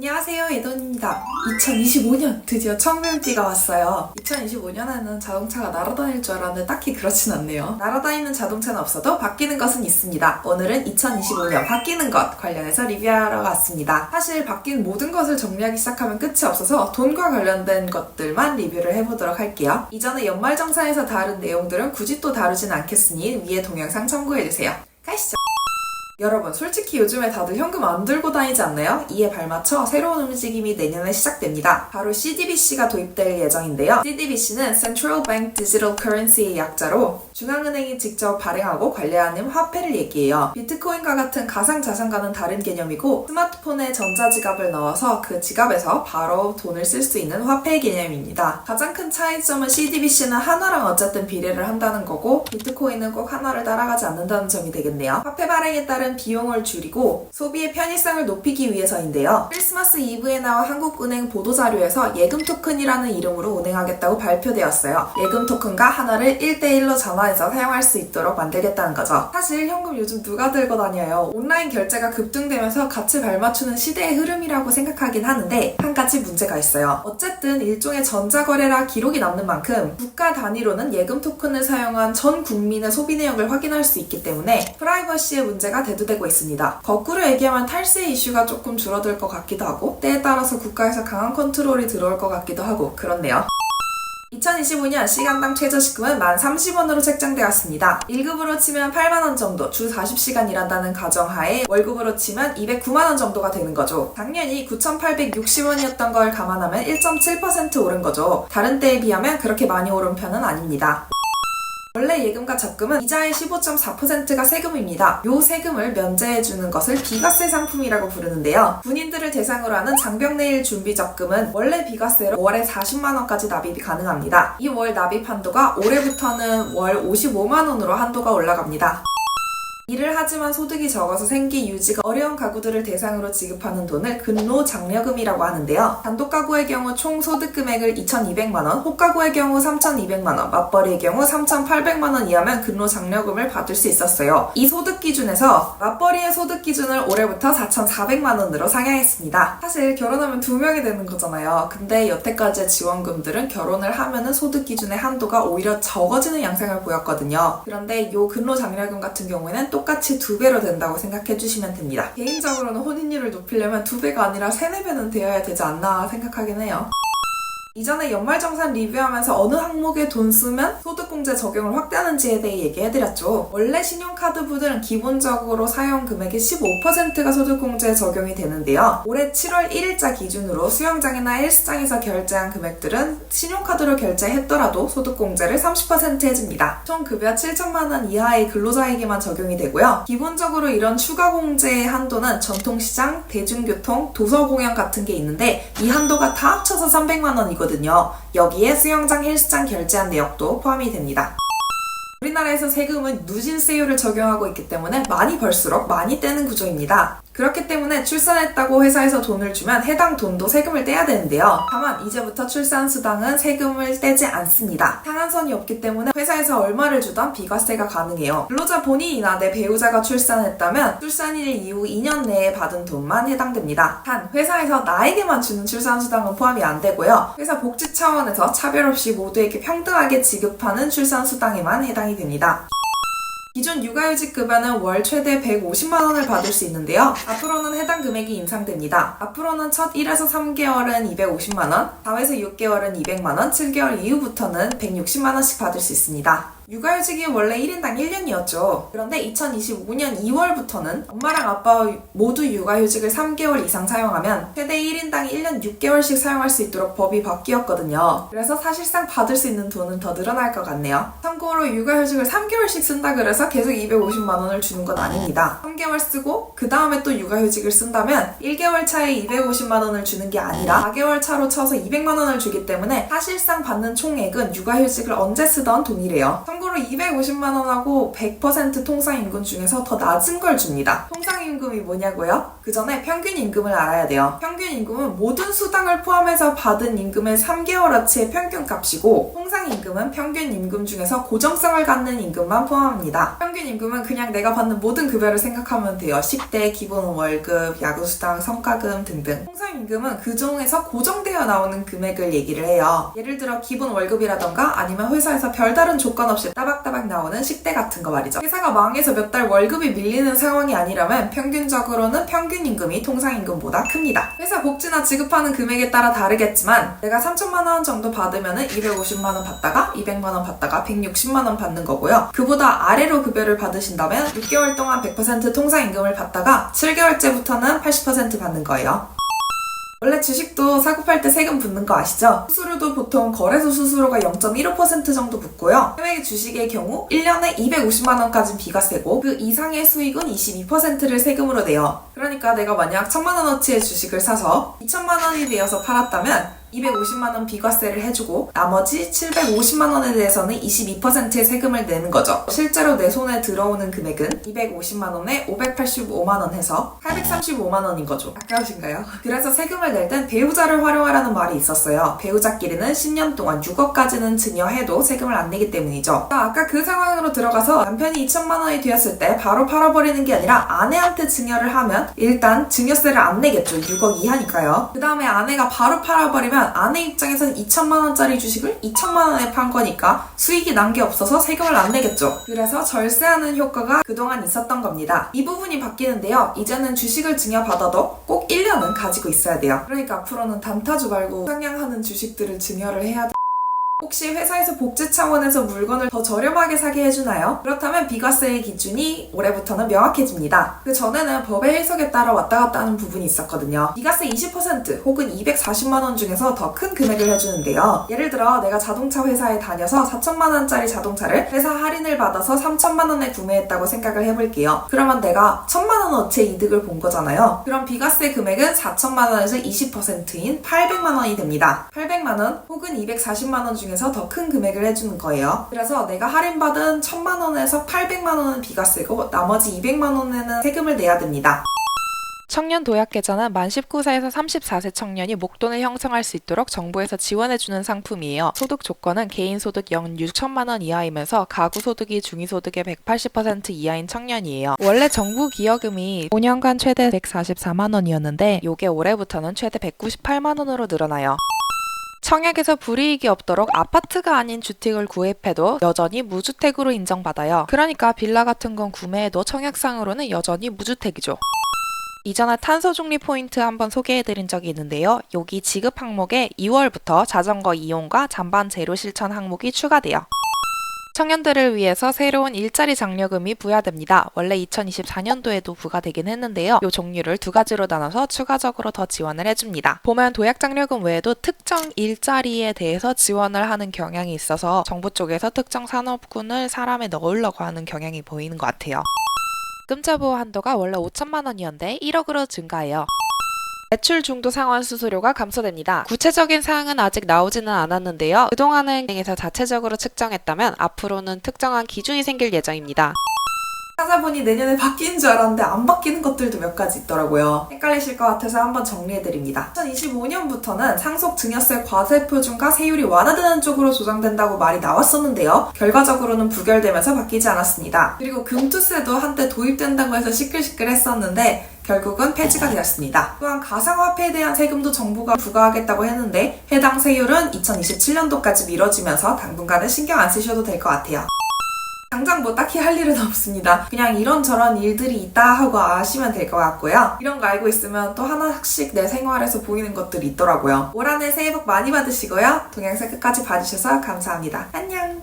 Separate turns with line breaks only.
안녕하세요, 예돈입니다. 2025년 드디어 청명띠가 왔어요. 2025년에는 자동차가 날아다닐 줄 알았는데 딱히 그렇진 않네요. 날아다니는 자동차는 없어도 바뀌는 것은 있습니다. 오늘은 2025년 바뀌는 것 관련해서 리뷰하러 왔습니다. 사실 바뀐 모든 것을 정리하기 시작하면 끝이 없어서 돈과 관련된 것들만 리뷰를 해보도록 할게요. 이전에 연말정산에서 다룬 내용들은 굳이 또 다루진 않겠으니 위에 동영상 참고해주세요. 가시죠. 여러분, 솔직히 요즘에 다들 현금 안 들고 다니지 않나요? 이에 발맞춰 새로운 움직임이 내년에 시작됩니다. 바로 CDBC가 도입될 예정인데요. CDBC는 Central Bank Digital Currency의 약자로 중앙은행이 직접 발행하고 관리하는 화폐를 얘기해요. 비트코인과 같은 가상자산과는 다른 개념이고 스마트폰에 전자지갑을 넣어서 그 지갑에서 바로 돈을 쓸 수 있는 화폐 개념입니다. 가장 큰 차이점은 CDBC는 하나랑 어쨌든 비례를 한다는 거고 비트코인은 꼭 하나를 따라가지 않는다는 점이 되겠네요. 화폐 발행에 따른 비용을 줄이고 소비의 편의성을 높이기 위해서인데요. 크리스마스 이브에 나온 한국은행 보도자료에서 예금 토큰이라는 이름으로 운행하겠다고 발표되었어요. 예금 토큰과 하나를 1대1로 전화해서 사용할 수 있도록 만들겠다는 거죠. 사실 현금 요즘 누가 들고 다녀요? 온라인 결제가 급등되면서 같이 발맞추는 시대의 흐름이라고 생각하긴 하는데 한 가지 문제가 있어요. 어쨌든 일종의 전자거래라 기록이 남는 만큼 국가 단위로는 예금 토큰을 사용한 전 국민의 소비 내역을 확인할 수 있기 때문에 프라이버시의 문제가 대두되고 있습니다. 거꾸로 얘기하면 탈세 이슈가 조금 줄어들 것 같기도 하고 때에 따라서 국가에서 강한 컨트롤이 들어올 것 같기도 하고 그렇네요. 2025년 시간당 최저시급은 1030원으로 책정되었습니다. 1급으로 치면 8만원 정도, 주 40시간 일한다는 가정하에 월급으로 치면 209만원 정도가 되는 거죠. 작년이 9,860원이었던 걸 감안하면 1.7% 오른 거죠. 다른 때에 비하면 그렇게 많이 오른 편은 아닙니다. 원래 예금과 적금은 이자의 15.4%가 세금입니다. 요 세금을 면제해주는 것을 비과세 상품이라고 부르는데요. 군인들을 대상으로 하는 장병내일 준비적금은 원래 비과세로 월에 40만원까지 납입이 가능합니다. 이 월 납입 한도가 올해부터는 월 55만원으로 한도가 올라갑니다. 일을 하지만 소득이 적어서 생계 유지가 어려운 가구들을 대상으로 지급하는 돈을 근로장려금이라고 하는데요. 단독가구의 경우 총 소득금액을 2,200만원, 호가구의 경우 3,200만원, 맞벌이의 경우 3,800만원 이하면 근로장려금을 받을 수 있었어요. 이 소득 기준에서 맞벌이의 소득 기준을 올해부터 4,400만원으로 상향했습니다. 사실 결혼하면 2명이 되는 거잖아요. 근데 여태까지의 지원금들은 결혼을 하면은 소득 기준의 한도가 오히려 적어지는 양상을 보였거든요. 그런데 이 근로장려금 같은 경우에는 똑같이 2배로 된다고 생각해 주시면 됩니다. 개인적으로는 혼인율을 높이려면 2배가 아니라 3, 4배는 되어야 되지 않나 생각하긴 해요. 이전에 연말정산 리뷰하면서 어느 항목에 돈 쓰면 소득공제 적용을 확대하는지에 대해 얘기해드렸죠. 원래 신용카드부들은 기본적으로 사용 금액의 15%가 소득공제에 적용이 되는데요. 올해 7월 1일자 기준으로 수영장이나 헬스장에서 결제한 금액들은 신용카드로 결제했더라도 소득공제를 30% 해줍니다. 총 급여 7천만원 이하의 근로자에게만 적용이 되고요. 기본적으로 이런 추가공제의 한도는 전통시장, 대중교통, 도서공연 같은 게 있는데 이 한도가 다 합쳐서 300만원이거든요. 여기에 수영장, 헬스장 결제한 내역도 포함이 됩니다. 우리나라에서 세금은 누진세율을 적용하고 있기 때문에 많이 벌수록 많이 떼는 구조입니다. 그렇기 때문에 출산했다고 회사에서 돈을 주면 해당 돈도 세금을 떼야 되는데요. 다만 이제부터 출산수당은 세금을 떼지 않습니다. 상한선이 없기 때문에 회사에서 얼마를 주던 비과세가 가능해요. 근로자 본인이나 내 배우자가 출산했다면 출산일 이후 2년 내에 받은 돈만 해당됩니다. 단 회사에서 나에게만 주는 출산수당은 포함이 안 되고요. 회사 복지 차원에서 차별 없이 모두에게 평등하게 지급하는 출산수당에만 해당이 됩니다. 기존 육아휴직급여는 월 최대 150만원을 받을 수 있는데요. 앞으로는 해당 금액이 인상됩니다. 앞으로는 첫 1에서 3개월은 250만원, 4에서 6개월은 200만원, 7개월 이후부터는 160만원씩 받을 수 있습니다. 육아휴직이 원래 1인당 1년이었죠. 그런데 2025년 2월부터는 엄마랑 아빠 모두 육아휴직을 3개월 이상 사용하면 최대 1인당 1년 6개월씩 사용할 수 있도록 법이 바뀌었거든요. 그래서 사실상 받을 수 있는 돈은 더 늘어날 것 같네요. 참고로 육아휴직을 3개월씩 쓴다 그래서 계속 250만원을 주는 건 아닙니다. 3개월 쓰고 그 다음에 또 육아휴직을 쓴다면 1개월 차에 250만원을 주는 게 아니라 4개월 차로 쳐서 200만원을 주기 때문에 사실상 받는 총액은 육아휴직을 언제 쓰던 동일해요. 참고로 참고로 250만 원하고 100% 통상임금 중에서 더 낮은 걸 줍니다. 통상임금이 뭐냐고요? 그 전에 평균임금을 알아야 돼요. 평균임금은 모든 수당을 포함해서 받은 임금의 3개월어치의 평균값이고, 통상임금은 평균임금 중에서 고정성을 갖는 임금만 포함합니다. 평균임금은 그냥 내가 받는 모든 급여를 생각하면 돼요. 식대, 기본 월급, 야구수당, 성과금 등등. 통상임금은 그 중에서 고정되어 나오는 금액을 얘기를 해요. 예를 들어 기본 월급이라던가 아니면 회사에서 별다른 조건 없이 따박따박 나오는 식대 같은 거 말이죠. 회사가 망해서 몇 달 월급이 밀리는 상황이 아니라면 평균적으로는 평균임금이 통상임금보다 큽니다. 회사 복지나 지급하는 금액에 따라 다르겠지만 내가 3천만 원 정도 받으면 250만 원 받다가 200만 원 받다가 160만 원 받는 거고요. 그보다 아래로 급여를 받으신다면 6개월 동안 100% 통상임금을 받다가 7개월째부터는 80% 받는 거예요. 원래 주식도 사고 팔 때 세금 붙는 거 아시죠? 수수료도 보통 거래소 수수료가 0.15% 정도 붙고요. 해외 주식의 경우 1년에 250만 원까지는 비과세고 그 이상의 수익은 22%를 세금으로 내요. 그러니까 내가 만약 1000만 원어치의 주식을 사서 2천만 원이 되어서 팔았다면 250만 원 비과세를 해주고 나머지 750만 원에 대해서는 22%의 세금을 내는 거죠. 실제로 내 손에 들어오는 금액은 250만 원에 585만 원 해서 835만 원인 거죠. 아까우신가요? 그래서 세금을 낼 땐 배우자를 활용하라는 말이 있었어요. 배우자끼리는 10년 동안 6억까지는 증여해도 세금을 안 내기 때문이죠. 아까 그 상황으로 들어가서 남편이 2천만 원이 되었을 때 바로 팔아버리는 게 아니라 아내한테 증여를 하면 일단 증여세를 안 내겠죠. 6억 이하니까요. 그 다음에 아내가 바로 팔아버리면 아내 입장에서는 2천만 원짜리 주식을 2천만 원에 판 거니까 수익이 난 게 없어서 세금을 안 내겠죠. 그래서 절세하는 효과가 그동안 있었던 겁니다. 이 부분이 바뀌는데요. 이제는 주식을 증여받아도 꼭 1년은 가지고 있어야 돼요. 그러니까 앞으로는 단타주 말고 상향하는 주식들을 증여를 해야 돼. 혹시 회사에서 복지 차원에서 물건을 더 저렴하게 사게 해주나요? 그렇다면 비과세의 기준이 올해부터는 명확해집니다. 그 전에는 법의 해석에 따라 왔다 갔다 하는 부분이 있었거든요. 비과세 20% 혹은 240만 원 중에서 더 큰 금액을 해주는데요. 예를 들어 내가 자동차 회사에 다녀서 4천만 원짜리 자동차를 회사 할인을 받아서 3천만 원에 구매했다고 생각을 해볼게요. 그러면 내가 1천만 원어치의 이득을 본 거잖아요. 그럼 비과세 금액은 4천만 원에서 20%인 800만 원이 됩니다. 800만 원 혹은 240만 원 중에서 더 큰 금액을 해주는 거예요. 그래서 내가 할인받은 1천만 원에서 800만 원은 비과세고 나머지 200만 원에는 세금을 내야 됩니다.
청년 도약 계좌는 만 19세에서 34세 청년이 목돈을 형성할 수 있도록 정부에서 지원해주는 상품이에요. 소득 조건은 개인소득 연 6천만 원 이하이면서 가구소득이 중위소득의 180% 이하인 청년이에요. 원래 정부 기여금이 5년간 최대 144만 원이었는데 요게 올해부터는 최대 198만 원으로 늘어나요. 청약에서 불이익이 없도록 아파트가 아닌 주택을 구입해도 여전히 무주택으로 인정받아요. 그러니까 빌라 같은 건 구매해도 청약상으로는 여전히 무주택이죠. 이전에 탄소 중립 포인트 한번 소개해드린 적이 있는데요. 여기 지급 항목에 2월부터 자전거 이용과 잔반 제로 실천 항목이 추가돼요. 청년들을 위해서 새로운 일자리 장려금이 부여됩니다. 원래 2024년도에도 부과되긴 했는데요. 이 종류를 두 가지로 나눠서 추가적으로 더 지원을 해줍니다. 보면 도약 장려금 외에도 특정 일자리에 대해서 지원을 하는 경향이 있어서 정부 쪽에서 특정 산업군을 사람에 넣으려고 하는 경향이 보이는 것 같아요. 금자 보호 한도가 원래 5천만 원이었는데 1억으로 증가해요. 대출 중도 상환 수수료가 감소됩니다. 구체적인 사항은 아직 나오지는 않았는데요. 그동안은 은행에서 자체적으로 측정했다면 앞으로는 특정한 기준이 생길 예정입니다.
찾아보니 내년에 바뀌는 줄 알았는데 안 바뀌는 것들도 몇 가지 있더라고요. 헷갈리실 것 같아서 한번 정리해드립니다. 2025년부터는 상속 증여세 과세표준과 세율이 완화되는 쪽으로 조정된다고 말이 나왔었는데요. 결과적으로는 부결되면서 바뀌지 않았습니다. 그리고 금투세도 한때 도입된다고 해서 시끌시끌했었는데 결국은 폐지가 되었습니다. 또한 가상화폐에 대한 세금도 정부가 부과하겠다고 했는데 해당 세율은 2027년도까지 미뤄지면서 당분간은 신경 안 쓰셔도 될 것 같아요. 당장 뭐 딱히 할 일은 없습니다. 그냥 이런저런 일들이 있다 하고 아시면 될 것 같고요. 이런 거 알고 있으면 또 하나씩 내 생활에서 보이는 것들이 있더라고요. 올 한 해 새해 복 많이 받으시고요. 동영상 끝까지 봐주셔서 감사합니다. 안녕!